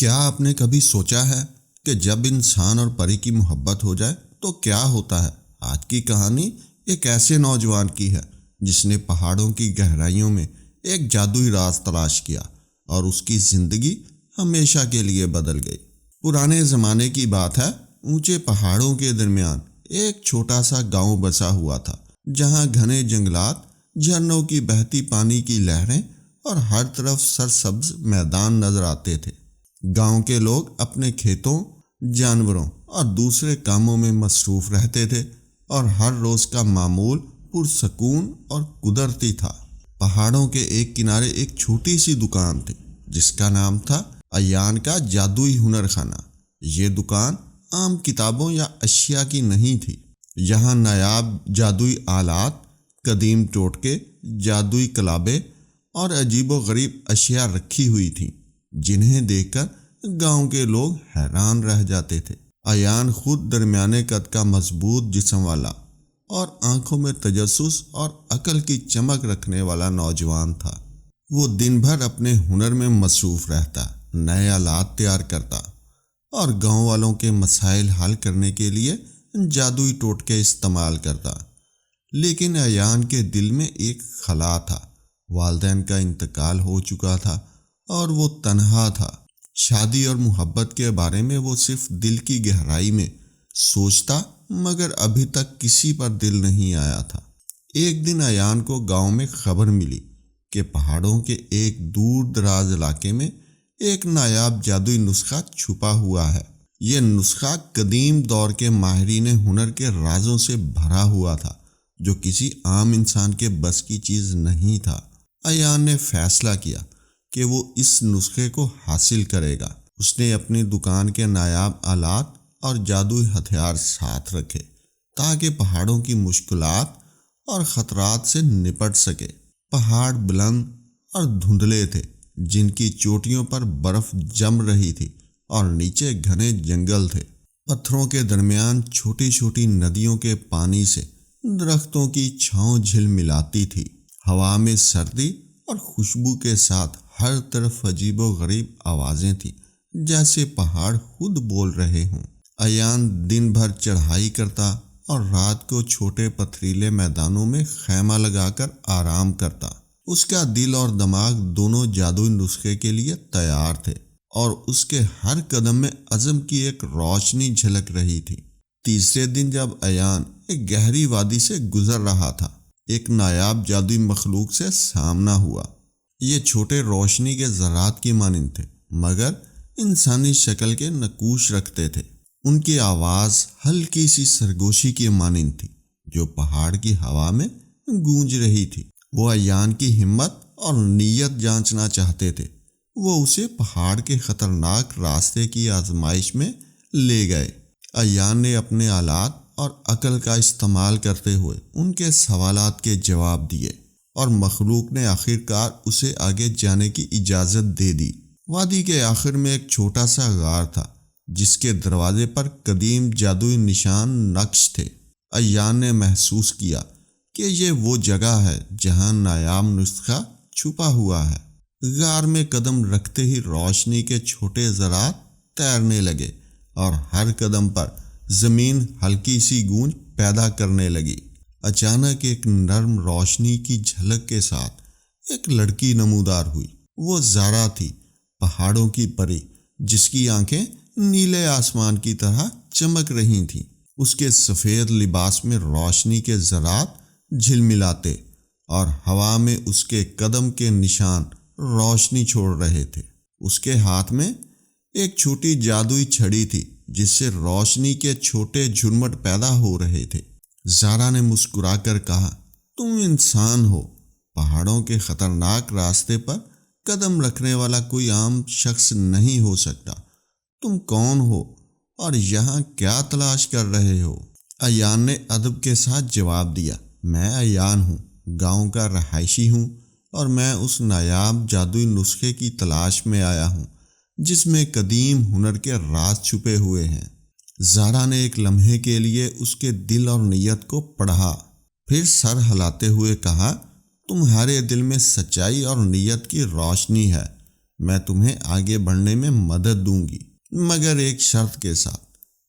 کیا آپ نے کبھی سوچا ہے کہ جب انسان اور پری کی محبت ہو جائے تو کیا ہوتا ہے؟ آج کی کہانی ایک ایسے نوجوان کی ہے جس نے پہاڑوں کی گہرائیوں میں ایک جادوئی راز تلاش کیا اور اس کی زندگی ہمیشہ کے لیے بدل گئی۔ پرانے زمانے کی بات ہے، اونچے پہاڑوں کے درمیان ایک چھوٹا سا گاؤں بسا ہوا تھا، جہاں گھنے جنگلات، جھرنوں کی بہتی پانی کی لہریں اور ہر طرف سرسبز میدان نظر آتے تھے۔ گاؤں کے لوگ اپنے کھیتوں، جانوروں اور دوسرے کاموں میں مصروف رہتے تھے اور ہر روز کا معمول پرسکون اور قدرتی تھا۔ پہاڑوں کے ایک کنارے ایک چھوٹی سی دکان تھی جس کا نام تھا ایان کا جادوئی ہنر خانہ۔ یہ دکان عام کتابوں یا اشیاء کی نہیں تھی۔ یہاں نایاب جادوئی آلات، قدیم ٹوٹکے، جادوئی کلابیں اور عجیب و غریب اشیاء رکھی ہوئی تھیں، جنہیں دیکھ کر گاؤں کے لوگ حیران رہ جاتے تھے۔ ایان خود درمیانے قد کا مضبوط جسم والا اور آنکھوں میں تجسس اور عقل کی چمک رکھنے والا نوجوان تھا۔ وہ دن بھر اپنے ہنر میں مصروف رہتا، نئے آلات تیار کرتا اور گاؤں والوں کے مسائل حل کرنے کے لیے جادوئی ٹوٹکے استعمال کرتا۔ لیکن ایان کے دل میں ایک خلا تھا۔ والدین کا انتقال ہو چکا تھا اور وہ تنہا تھا۔ شادی اور محبت کے بارے میں وہ صرف دل کی گہرائی میں سوچتا، مگر ابھی تک کسی پر دل نہیں آیا تھا۔ ایک دن ایان کو گاؤں میں خبر ملی کہ پہاڑوں کے ایک دور دراز علاقے میں ایک نایاب جادوئی نسخہ چھپا ہوا ہے۔ یہ نسخہ قدیم دور کے ماہرین ہنر کے رازوں سے بھرا ہوا تھا، جو کسی عام انسان کے بس کی چیز نہیں تھا۔ ایان نے فیصلہ کیا کہ وہ اس نسخے کو حاصل کرے گا۔ اس نے اپنی دکان کے نایاب آلات اور جادوئی ہتھیار ساتھ رکھے تاکہ پہاڑوں کی مشکلات اور خطرات سے نپٹ سکے۔ پہاڑ بلند اور دھندلے تھے، جن کی چوٹیوں پر برف جم رہی تھی اور نیچے گھنے جنگل تھے۔ پتھروں کے درمیان چھوٹی چھوٹی ندیوں کے پانی سے درختوں کی چھاؤں جھل ملاتی تھی۔ ہوا میں سردی اور خوشبو کے ساتھ ہر طرف عجیب و غریب آوازیں تھیں، جیسے پہاڑ خود بول رہے ہوں۔ ایان دن بھر چڑھائی کرتا اور رات کو چھوٹے پتھریلے میدانوں میں خیمہ لگا کر آرام کرتا۔ اس کا دل اور دماغ دونوں جادوئی نسخے کے لیے تیار تھے، اور اس کے ہر قدم میں عزم کی ایک روشنی جھلک رہی تھی۔ تیسرے دن جب ایان ایک گہری وادی سے گزر رہا تھا، ایک نایاب جادوئی مخلوق سے سامنا ہوا۔ یہ چھوٹے روشنی کے ذرات کی مانند تھے، مگر انسانی شکل کے نقوش رکھتے تھے۔ ان کی آواز ہلکی سی سرگوشی کی مانند تھی، جو پہاڑ کی ہوا میں گونج رہی تھی۔ وہ ایان کی ہمت اور نیت جانچنا چاہتے تھے۔ وہ اسے پہاڑ کے خطرناک راستے کی آزمائش میں لے گئے۔ ایان نے اپنے آلات اور عقل کا استعمال کرتے ہوئے ان کے سوالات کے جواب دیے، اور مخلوق نے آخرکار اسے آگے جانے کی اجازت دے دی۔ وادی کے آخر میں ایک چھوٹا سا غار تھا، جس کے دروازے پر قدیم جادوئی نشان نقش تھے۔ ایان نے محسوس کیا کہ یہ وہ جگہ ہے جہاں نایاب نسخہ چھپا ہوا ہے۔ غار میں قدم رکھتے ہی روشنی کے چھوٹے ذرات تیرنے لگے، اور ہر قدم پر زمین ہلکی سی گونج پیدا کرنے لگی۔ اچانک ایک نرم روشنی کی جھلک کے ساتھ ایک لڑکی نمودار ہوئی۔ وہ زارا تھی، پہاڑوں کی پری، جس کی آنکھیں نیلے آسمان کی طرح چمک رہی تھیں۔ اس کے سفید لباس میں روشنی کے ذرات جھلملاتے اور ہوا میں اس کے قدم کے نشان روشنی چھوڑ رہے تھے۔ اس کے ہاتھ میں ایک چھوٹی جادوئی چھڑی تھی، جس سے روشنی کے چھوٹے جھرمٹ پیدا ہو رہے تھے۔ زارا نے مسکرا کر کہا، تم انسان ہو۔ پہاڑوں کے خطرناک راستے پر قدم رکھنے والا کوئی عام شخص نہیں ہو سکتا۔ تم کون ہو اور یہاں کیا تلاش کر رہے ہو؟ ایان نے ادب کے ساتھ جواب دیا، میں ایان ہوں، گاؤں کا رہائشی ہوں، اور میں اس نایاب جادوئی نسخے کی تلاش میں آیا ہوں جس میں قدیم ہنر کے راز چھپے ہوئے ہیں۔ زارا نے ایک لمحے کے لیے اس کے دل اور نیت کو پڑھا، پھر سر ہلاتے ہوئے کہا، تمہارے دل میں سچائی اور نیت کی روشنی ہے، میں تمہیں آگے بڑھنے میں مدد دوں گی، مگر ایک شرط کے ساتھ،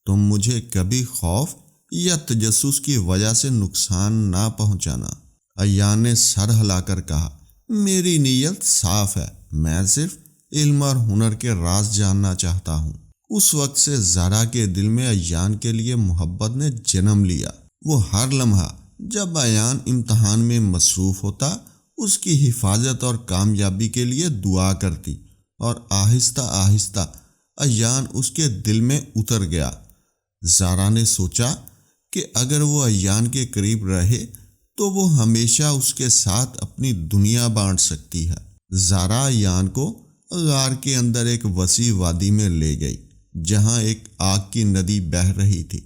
تم مجھے کبھی خوف یا تجسس کی وجہ سے نقصان نہ پہنچانا۔ عیان نے سر ہلا کر کہا، میری نیت صاف ہے، میں صرف علم اور ہنر کے راز جاننا چاہتا ہوں۔ اس وقت سے زارا کے دل میں عیان کے لیے محبت نے جنم لیا۔ وہ ہر لمحہ جب عیان امتحان میں مصروف ہوتا، اس کی حفاظت اور کامیابی کے لیے دعا کرتی، اور آہستہ آہستہ عیان اس کے دل میں اتر گیا۔ زارا نے سوچا کہ اگر وہ عیان کے قریب رہے تو وہ ہمیشہ اس کے ساتھ اپنی دنیا بانٹ سکتی ہے۔ زارا عیان کو غار کے اندر ایک وسیع وادی میں لے گئی، جہاں ایک آگ کی ندی بہہ رہی تھی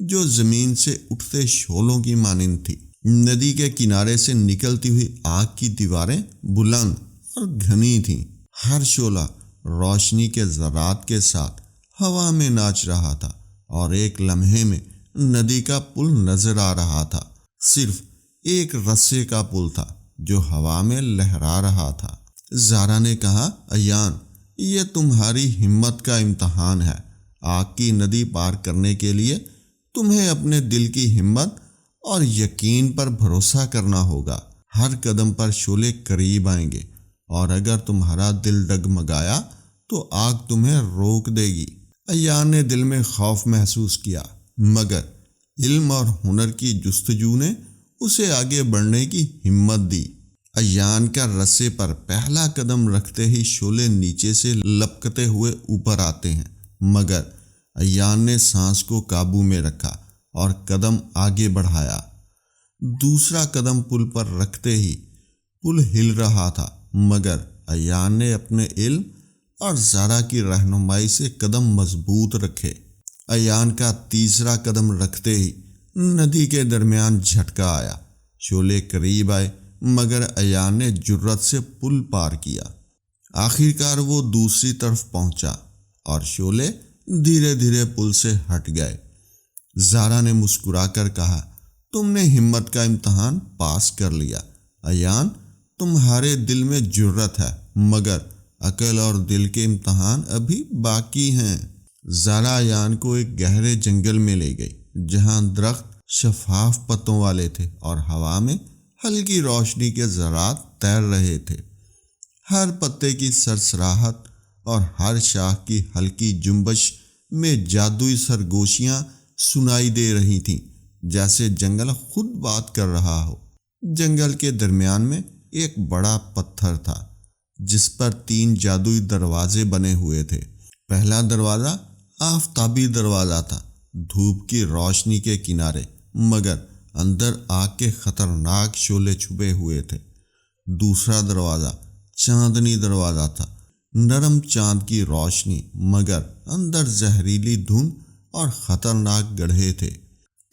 جو زمین سے اٹھتے شعلوں کی مانند تھی۔ ندی کے کنارے سے نکلتی ہوئی آگ کی دیواریں بلند اور گھنی تھیں۔ ہر شعلہ روشنی کے ذرات کے ساتھ ہوا میں ناچ رہا تھا، اور ایک لمحے میں ندی کا پل نظر آ رہا تھا۔ صرف ایک رسے کا پل تھا جو ہوا میں لہرا رہا تھا۔ زارا نے کہا، عیان، یہ تمہاری ہمت کا امتحان ہے۔ آگ کی ندی پار کرنے کے لیے تمہیں اپنے دل کی ہمت اور یقین پر بھروسہ کرنا ہوگا۔ ہر قدم پر شعلے قریب آئیں گے، اور اگر تمہارا دل ڈگمگایا تو آگ تمہیں روک دے گی۔ عیان نے دل میں خوف محسوس کیا، مگر علم اور ہنر کی جستجو نے اسے آگے بڑھنے کی ہمت دی۔ عیان کا رسے پر پہلا قدم رکھتے ہی شعلے نیچے سے لپکتے ہوئے اوپر آتے ہیں، مگر عیان نے سانس کو قابو میں رکھا اور قدم آگے بڑھایا۔ دوسرا قدم پل پر رکھتے ہی پل ہل رہا تھا، مگر عیان نے اپنے علم اور زارا کی رہنمائی سے قدم مضبوط رکھے۔ عیان کا تیسرا قدم رکھتے ہی ندی کے درمیان جھٹکا آیا۔ شعلے قریب آئے، مگر عیان نے جرأت سے پل پار کیا۔ آخرکار وہ دوسری طرف پہنچا، اور شعلے دھیرے دھیرے پل سے ہٹ گئے۔ زارا نے مسکرا کر کہا، تم نے ہمت کا امتحان پاس کر لیا۔ عیان، تمہارے دل میں جرأت ہے، مگر عقل اور دل کے امتحان ابھی باقی ہیں۔ زارا عیان کو ایک گہرے جنگل میں لے گئی، جہاں درخت شفاف پتوں والے تھے اور ہوا میں ہلکی روشنی کے ذرات تیر رہے تھے۔ ہر پتے کی سرسراہٹ اور ہر شاخ کی ہلکی جنبش میں جادوئی سرگوشیاں سنائی دے رہی تھیں، جیسے جنگل خود بات کر رہا ہو۔ جنگل کے درمیان میں ایک بڑا پتھر تھا، جس پر 3 جادوئی دروازے بنے ہوئے تھے۔ پہلا دروازہ آفتابی دروازہ تھا، دھوپ کی روشنی کے کنارے، مگر اندر آگ کے خطرناک شعلے چھپے ہوئے تھے۔ دوسرا دروازہ چاندنی دروازہ تھا، نرم چاند کی روشنی، مگر اندر زہریلی دھند اور خطرناک گڑھے تھے۔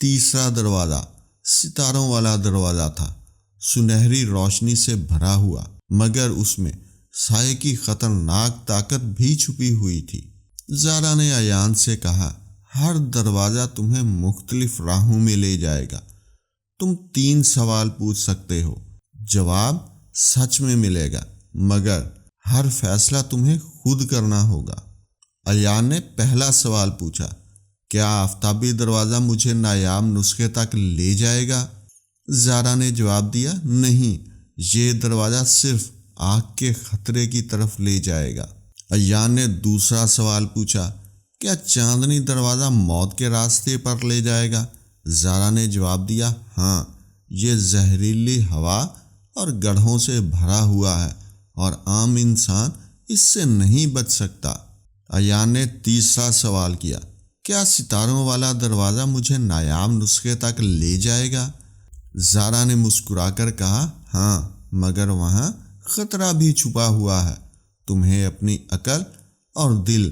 تیسرا دروازہ ستاروں والا دروازہ تھا، سنہری روشنی سے بھرا ہوا، مگر اس میں سائے کی خطرناک طاقت بھی چھپی ہوئی تھی۔ زارا نے عیان سے کہا، ہر دروازہ تمہیں مختلف راہوں میں لے جائے گا۔ تم 3 سوال پوچھ سکتے ہو، جواب سچ میں ملے گا، مگر ہر فیصلہ تمہیں خود کرنا ہوگا۔ عیان نے پہلا سوال پوچھا، کیا آفتابی دروازہ مجھے نایاب نسخے تک لے جائے گا؟ زارا نے جواب دیا، نہیں، یہ دروازہ صرف آگ کے خطرے کی طرف لے جائے گا۔ عیان نے دوسرا سوال پوچھا، کیا چاندنی دروازہ موت کے راستے پر لے جائے گا؟ زارا نے جواب دیا، ہاں، یہ زہریلی ہوا اور گڑھوں سے بھرا ہوا ہے، اور عام انسان اس سے نہیں بچ سکتا۔ عیان نے تیسرا سوال کیا، کیا ستاروں والا دروازہ مجھے نایاب نسخے تک لے جائے گا؟ زارا نے مسکرا کر کہا، ہاں، مگر وہاں خطرہ بھی چھپا ہوا ہے۔ تمہیں اپنی عقل اور دل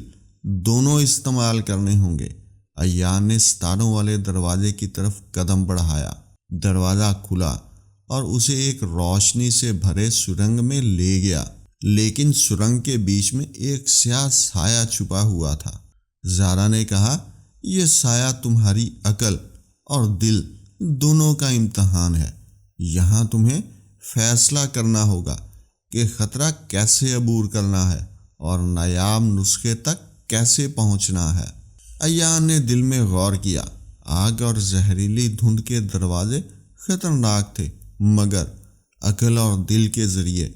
دونوں استعمال کرنے ہوں گے۔ عیان نے ستاروں والے دروازے کی طرف قدم بڑھایا۔ دروازہ کھلا اور اسے ایک روشنی سے بھرے سرنگ میں لے گیا، لیکن سرنگ کے بیچ میں ایک سیاہ سایہ چھپا ہوا تھا۔ زارا نے کہا، یہ سایہ تمہاری عقل اور دل دونوں کا امتحان ہے۔ یہاں تمہیں فیصلہ کرنا ہوگا کہ خطرہ کیسے عبور کرنا ہے اور نایاب نسخے تک کیسے پہنچنا ہے۔ عیان نے دل میں غور کیا۔ آگ اور زہریلی دھند کے دروازے خطرناک تھے، مگر عقل اور دل کے ذریعے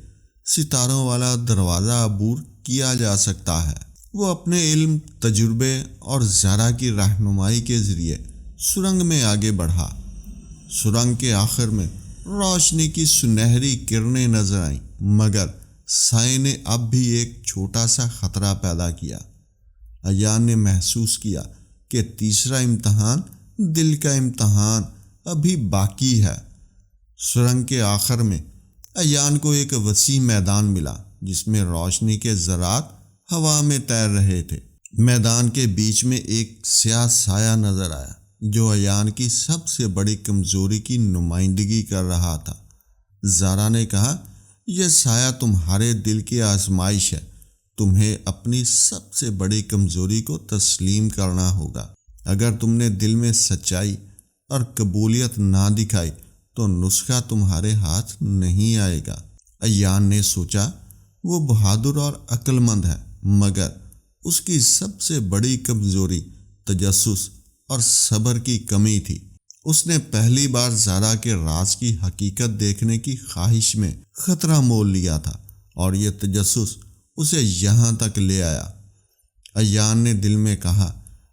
ستاروں والا دروازہ عبور کیا جا سکتا ہے۔ وہ اپنے علم، تجربے اور زارا کی رہنمائی کے ذریعے سرنگ میں آگے بڑھا۔ سرنگ کے آخر میں روشنی کی سنہری کرنیں نظر آئیں، مگر سائے نے اب بھی ایک چھوٹا سا خطرہ پیدا کیا۔ عیان نے محسوس کیا کہ تیسرا امتحان، دل کا امتحان، ابھی باقی ہے۔ سرنگ کے آخر میں عیان کو ایک وسیع میدان ملا جس میں روشنی کے ذرات ہوا میں تیر رہے تھے۔ میدان کے بیچ میں ایک سیاہ سایہ نظر آیا جو عیان کی سب سے بڑی کمزوری کی نمائندگی کر رہا تھا۔ زارا نے کہا، یہ سایہ تمہارے دل کی آزمائش ہے۔ تمہیں اپنی سب سے بڑی کمزوری کو تسلیم کرنا ہوگا۔ اگر تم نے دل میں سچائی اور قبولیت نہ دکھائی تو نسخہ تمہارے ہاتھ نہیں آئے گا۔ عیان نے سوچا، وہ بہادر اور عقل مند ہے، مگر اس کی سب سے بڑی کمزوری تجسس اور صبر کی کمی تھی۔ اس نے پہلی بار زارا کے راز کی حقیقت دیکھنے کی خواہش میں خطرہ مول لیا تھا، اور یہ تجسس اسے یہاں تک لے آیا۔ عیان نے دل میں کہا،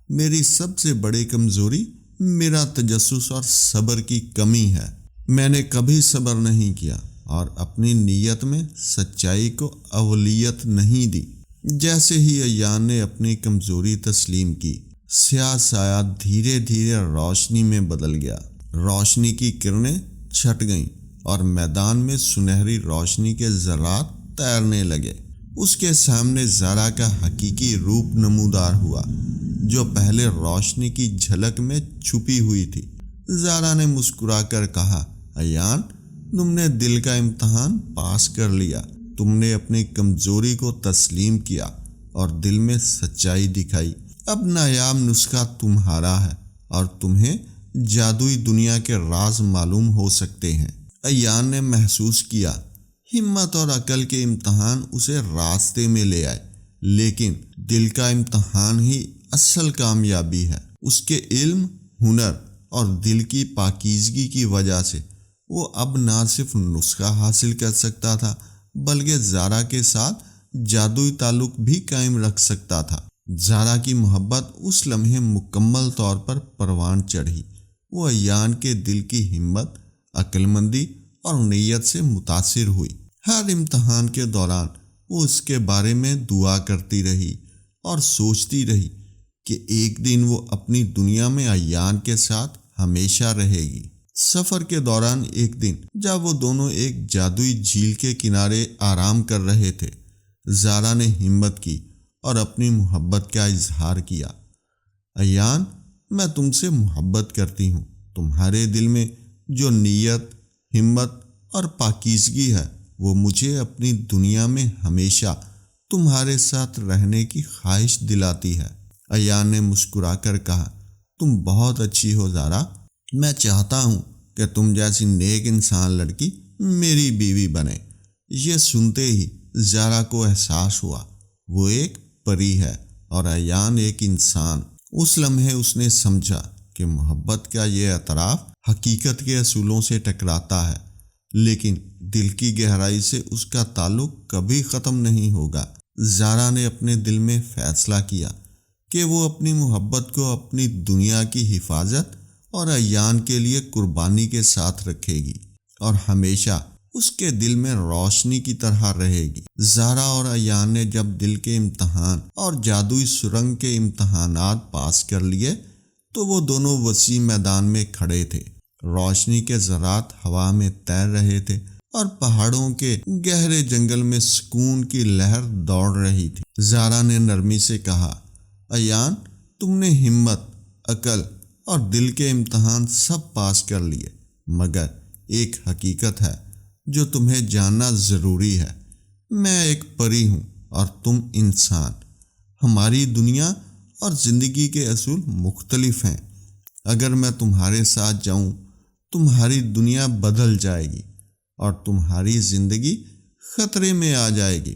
میری سب سے بڑی کمزوری میرا تجسس اور صبر کی کمی ہے۔ میں نے کبھی صبر نہیں کیا اور اپنی نیت میں سچائی کو اولویت نہیں دی۔ جیسے ہی عیان نے اپنی کمزوری تسلیم کی، سیاہ سایہ دھیرے دھیرے روشنی میں بدل گیا۔ روشنی کی کرنیں چھٹ گئیں اور میدان میں سنہری روشنی کے ذرات تیرنے لگے۔ اس کے سامنے زارا کا حقیقی روپ نمودار ہوا جو پہلے روشنی کی جھلک میں چھپی ہوئی تھی۔ زارا نے مسکرا کر کہا، عیان، تم نے دل کا امتحان پاس کر لیا۔ تم نے اپنی کمزوری کو تسلیم کیا اور دل میں سچائی دکھائی۔ اب نایاب نسخہ تمہارا ہے اور تمہیں جادوئی دنیا کے راز معلوم ہو سکتے ہیں۔ عیان نے محسوس کیا ہمت اور عقل کے امتحان اسے راستے میں لے آئے، لیکن دل کا امتحان ہی اصل کامیابی ہے۔ اس کے علم، ہنر اور دل کی پاکیزگی کی وجہ سے وہ اب نہ صرف نسخہ حاصل کر سکتا تھا بلکہ زارا کے ساتھ جادوئی تعلق بھی قائم رکھ سکتا تھا۔ زارا کی محبت اس لمحے مکمل طور پر پروان چڑھی۔ وہ عیان کے دل کی ہمت، عقل مندی اور نیت سے متاثر ہوئی۔ ہر امتحان کے دوران وہ اس کے بارے میں دعا کرتی رہی اور سوچتی رہی کہ ایک دن وہ اپنی دنیا میں عیان کے ساتھ ہمیشہ رہے گی۔ سفر کے دوران ایک دن جب وہ دونوں ایک جادوئی جھیل کے کنارے آرام کر رہے تھے، زارا نے ہمت کی اور اپنی محبت کا اظہار کیا۔ عیان، میں تم سے محبت کرتی ہوں۔ تمہارے دل میں جو نیت، ہمت اور پاکیزگی ہے وہ مجھے اپنی دنیا میں ہمیشہ تمہارے ساتھ رہنے کی خواہش دلاتی ہے۔ عیان نے مسکرا کر کہا، تم بہت اچھی ہو زارا۔ میں چاہتا ہوں کہ تم جیسی نیک انسان لڑکی میری بیوی بنے۔ یہ سنتے ہی زارا کو احساس ہوا وہ ایک پری ہے اور عیان ایک انسان۔ اس لمحے اس نے سمجھا کہ محبت کا یہ اعتراف حقیقت کے اصولوں سے ٹکراتا ہے، لیکن دل کی گہرائی سے اس کا تعلق کبھی ختم نہیں ہوگا۔ زارا نے اپنے دل میں فیصلہ کیا کہ وہ اپنی محبت کو اپنی دنیا کی حفاظت اور عیان کے لیے قربانی کے ساتھ رکھے گی اور ہمیشہ اس کے دل میں روشنی کی طرح رہے گی۔ زارا اور عیان نے جب دل کے امتحان اور جادوئی سرنگ کے امتحانات پاس کر لیے تو وہ دونوں وسیع میدان میں کھڑے تھے۔ روشنی کے ذرات ہوا میں تیر رہے تھے اور پہاڑوں کے گہرے جنگل میں سکون کی لہر دوڑ رہی تھی۔ زارا نے نرمی سے کہا، عیان، تم نے ہمت، عقل اور دل کے امتحان سب پاس کر لیے، مگر ایک حقیقت ہے جو تمہیں جاننا ضروری ہے۔ میں ایک پری ہوں اور تم انسان۔ ہماری دنیا اور زندگی کے اصول مختلف ہیں۔ اگر میں تمہارے ساتھ جاؤں، تمہاری دنیا بدل جائے گی اور تمہاری زندگی خطرے میں آ جائے گی۔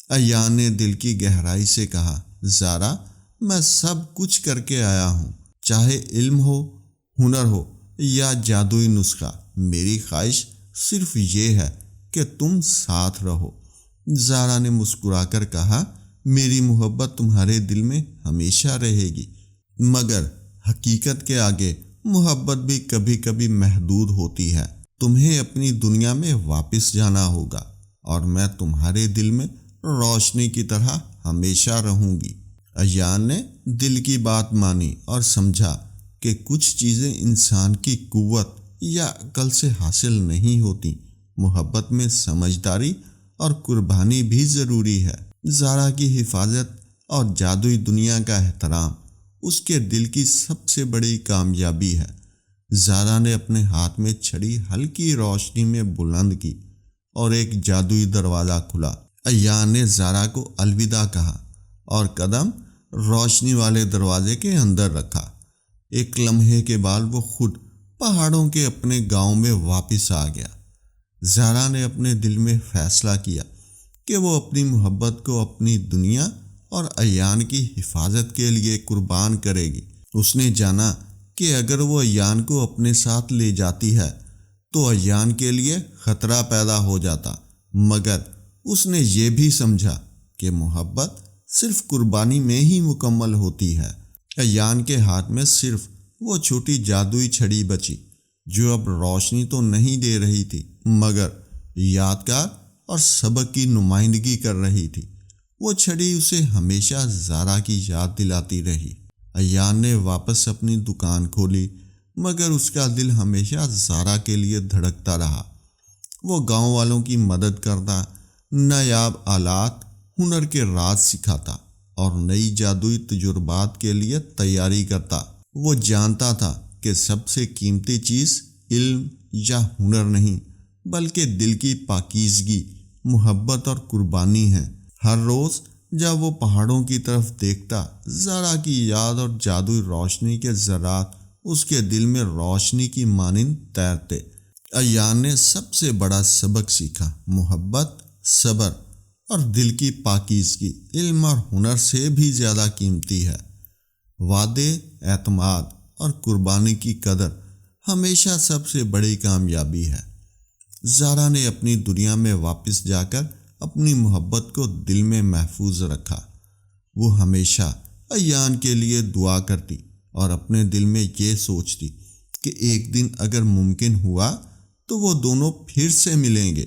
ایان نے دل کی گہرائی سے کہا، زارا، میں سب کچھ کر کے آیا ہوں، چاہے علم ہو، ہنر ہو یا جادوئی نسخہ، میری خواہش صرف یہ ہے کہ تم ساتھ رہو۔ زارا نے مسکرا کر کہا، میری محبت تمہارے دل میں ہمیشہ رہے گی، مگر حقیقت کے آگے محبت بھی کبھی کبھی محدود ہوتی ہے۔ تمہیں اپنی دنیا میں واپس جانا ہوگا اور میں تمہارے دل میں روشنی کی طرح ہمیشہ رہوں گی۔ ایان نے دل کی بات مانی اور سمجھا کہ کچھ چیزیں انسان کی قوت یا عقل سے حاصل نہیں ہوتی، محبت میں سمجھداری اور قربانی بھی ضروری ہے۔ زارا کی حفاظت اور جادوئی دنیا کا احترام اس کے دل کی سب سے بڑی کامیابی ہے۔ زارا نے اپنے ہاتھ میں چھڑی ہلکی روشنی میں بلند کی اور ایک جادوئی دروازہ کھلا۔ ایان نے زارا کو الوداع کہا اور قدم روشنی والے دروازے کے اندر رکھا۔ ایک لمحے کے بعد وہ خود پہاڑوں کے اپنے گاؤں میں واپس آ گیا۔ زارا نے اپنے دل میں فیصلہ کیا کہ وہ اپنی محبت کو اپنی دنیا اور ایان کی حفاظت کے لیے قربان کرے گی۔ اس نے جانا کہ اگر وہ ایان کو اپنے ساتھ لے جاتی ہے تو ایان کے لیے خطرہ پیدا ہو جاتا، مگر اس نے یہ بھی سمجھا کہ محبت صرف قربانی میں ہی مکمل ہوتی ہے۔ ایان کے ہاتھ میں صرف وہ چھوٹی جادوئی چھڑی بچی جو اب روشنی تو نہیں دے رہی تھی، مگر یادگار اور سبق کی نمائندگی کر رہی تھی۔ وہ چھڑی اسے ہمیشہ زارا کی یاد دلاتی رہی۔ ایان نے واپس اپنی دکان کھولی، مگر اس کا دل ہمیشہ زارا کے لیے دھڑکتا رہا۔ وہ گاؤں والوں کی مدد کرتا، نایاب آلات، ہنر کے راز سکھاتا اور نئی جادوئی تجربات کے لیے تیاری کرتا۔ وہ جانتا تھا کہ سب سے قیمتی چیز علم یا ہنر نہیں، بلکہ دل کی پاکیزگی، محبت اور قربانی ہے۔ ہر روز جب وہ پہاڑوں کی طرف دیکھتا، زارا کی یاد اور جادوئی روشنی کے ذرات اس کے دل میں روشنی کی مانند تیرتے۔ ایان نے سب سے بڑا سبق سیکھا، محبت، صبر اور دل کی پاکیزگی علم اور ہنر سے بھی زیادہ قیمتی ہے۔ وعدے، اعتماد اور قربانی کی قدر ہمیشہ سب سے بڑی کامیابی ہے۔ زارا نے اپنی دنیا میں واپس جا کر اپنی محبت کو دل میں محفوظ رکھا۔ وہ ہمیشہ ایان کے لیے دعا کرتی اور اپنے دل میں یہ سوچتی کہ ایک دن اگر ممکن ہوا تو وہ دونوں پھر سے ملیں گے۔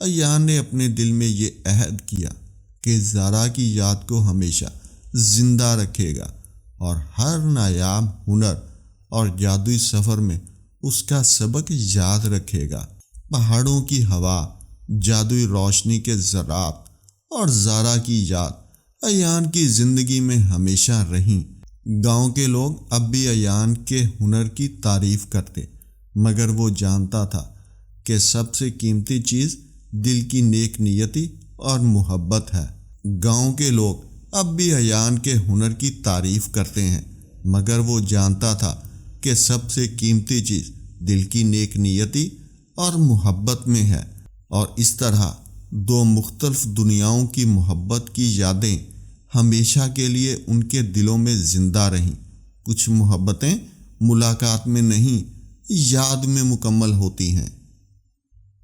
ایان نے اپنے دل میں یہ عہد کیا کہ زارا کی یاد کو ہمیشہ زندہ رکھے گا اور ہر نایاب ہنر اور جادوئی سفر میں اس کا سبق یاد رکھے گا۔ پہاڑوں کی ہوا، جادوئی روشنی کے ذرات اور زارا کی یاد ایان کی زندگی میں ہمیشہ رہیں۔ گاؤں کے لوگ اب بھی ایان کے ہنر کی تعریف کرتے، مگر وہ جانتا تھا کہ سب سے قیمتی چیز دل کی نیک نیتی اور محبت ہے۔ گاؤں کے لوگ اب بھی ایان کے ہنر کی تعریف کرتے ہیں، مگر وہ جانتا تھا کہ سب سے قیمتی چیز دل کی نیک نیتی اور محبت میں ہے۔ اور اس طرح دو مختلف دنیاؤں کی محبت کی یادیں ہمیشہ کے لیے ان کے دلوں میں زندہ رہیں۔ کچھ محبتیں ملاقات میں نہیں، یاد میں مکمل ہوتی ہیں۔